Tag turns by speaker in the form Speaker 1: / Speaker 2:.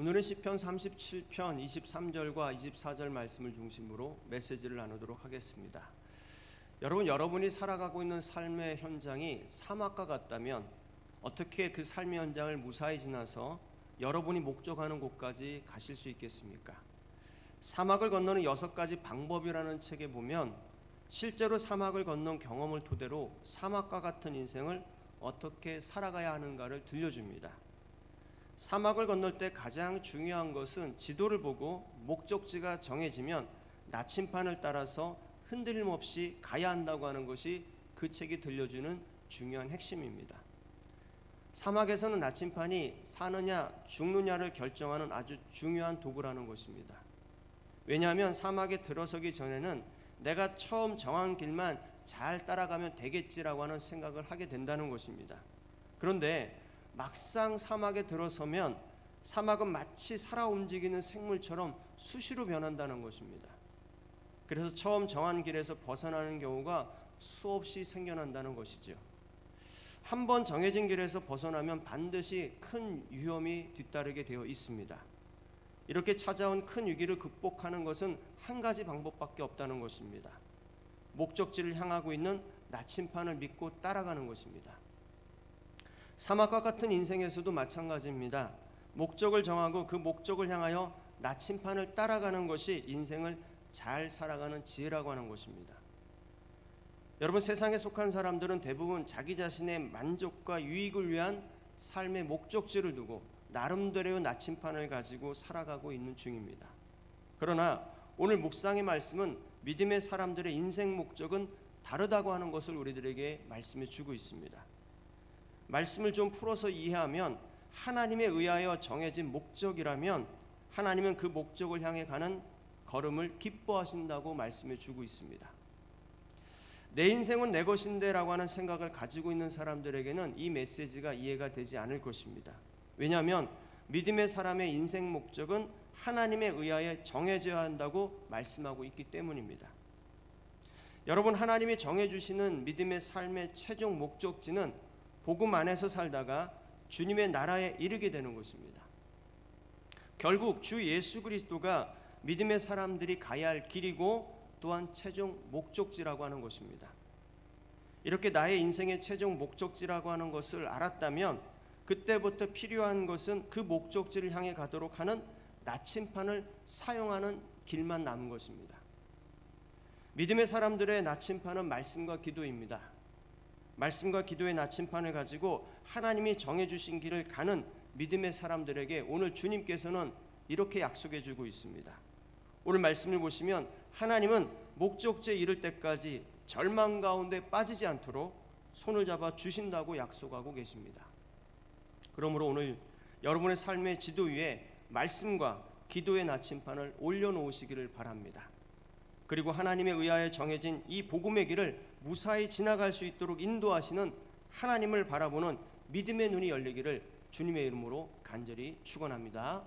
Speaker 1: 오늘은 시편 37편 23절과 24절 말씀을 중심으로 메시지를 나누도록 하겠습니다. 여러분이 살아가고 있는 삶의 현장이 사막과 같다면 어떻게 그 삶의 현장을 무사히 지나서 여러분이 목적하는 곳까지 가실 수 있겠습니까? 사막을 건너는 6가지 방법이라는 책에 보면 실제로 사막을 건넌 경험을 토대로 사막과 같은 인생을 어떻게 살아가야 하는가를 들려줍니다. 사막을 건널 때 가장 중요한 것은 지도를 보고 목적지가 정해지면 나침판을 따라서 흔들림 없이 가야 한다고 하는 것이 그 책이 들려주는 중요한 핵심입니다. 사막에서는 나침판이 사느냐 죽느냐를 결정하는 아주 중요한 도구라는 것입니다. 왜냐하면 사막에 들어서기 전에는 내가 처음 정한 길만 잘 따라가면 되겠지라고 하는 생각을 하게 된다는 것입니다. 그런데 막상 사막에 들어서면 사막은 마치 살아 움직이는 생물처럼 수시로 변한다는 것입니다. 그래서 처음 정한 길에서 벗어나는 경우가 수없이 생겨난다는 것이죠. 한번 정해진 길에서 벗어나면 반드시 큰 위험이 뒤따르게 되어 있습니다. 이렇게 찾아온 큰 위기를 극복하는 것은 한 가지 방법밖에 없다는 것입니다. 목적지를 향하고 있는 나침판을 믿고 따라가는 것입니다. 사막과 같은 인생에서도 마찬가지입니다. 목적을 정하고 그 목적을 향하여 나침판을 따라가는 것이 인생을 잘 살아가는 지혜라고 하는 것입니다. 여러분, 세상에 속한 사람들은 대부분 자기 자신의 만족과 유익을 위한 삶의 목적지를 두고 나름대로의 나침판을 가지고 살아가고 있는 중입니다. 그러나 오늘 묵상의 말씀은 믿음의 사람들의 인생 목적은 다르다고 하는 것을 우리들에게 말씀해 주고 있습니다. 말씀을 좀 풀어서 이해하면 하나님에 의하여 정해진 목적이라면 하나님은 그 목적을 향해 가는 걸음을 기뻐하신다고 말씀해 주고 있습니다. 내 인생은 내 것인데 라고 하는 생각을 가지고 있는 사람들에게는 이 메시지가 이해가 되지 않을 것입니다. 왜냐하면 믿음의 사람의 인생 목적은 하나님에 의하여 정해져야 한다고 말씀하고 있기 때문입니다. 여러분, 하나님이 정해주시는 믿음의 삶의 최종 목적지는 복음 안에서 살다가 주님의 나라에 이르게 되는 것입니다. 결국 주 예수 그리스도가 믿음의 사람들이 가야 할 길이고 또한 최종 목적지라고 하는 것입니다. 이렇게 나의 인생의 최종 목적지라고 하는 것을 알았다면 그때부터 필요한 것은 그 목적지를 향해 가도록 하는 나침판을 사용하는 길만 남은 것입니다. 믿음의 사람들의 나침판은 말씀과 기도입니다. 말씀과 기도의 나침판을 가지고 하나님이 정해주신 길을 가는 믿음의 사람들에게 오늘 주님께서는 이렇게 약속해 주고 있습니다. 오늘 말씀을 보시면 하나님은 목적지에 이를 때까지 절망 가운데 빠지지 않도록 손을 잡아 주신다고 약속하고 계십니다. 그러므로 오늘 여러분의 삶의 지도 위에 말씀과 기도의 나침판을 올려놓으시기를 바랍니다. 그리고 하나님에 의하여 정해진 이 복음의 길을 무사히 지나갈 수 있도록 인도하시는 하나님을 바라보는 믿음의 눈이 열리기를 주님의 이름으로 간절히 축원합니다.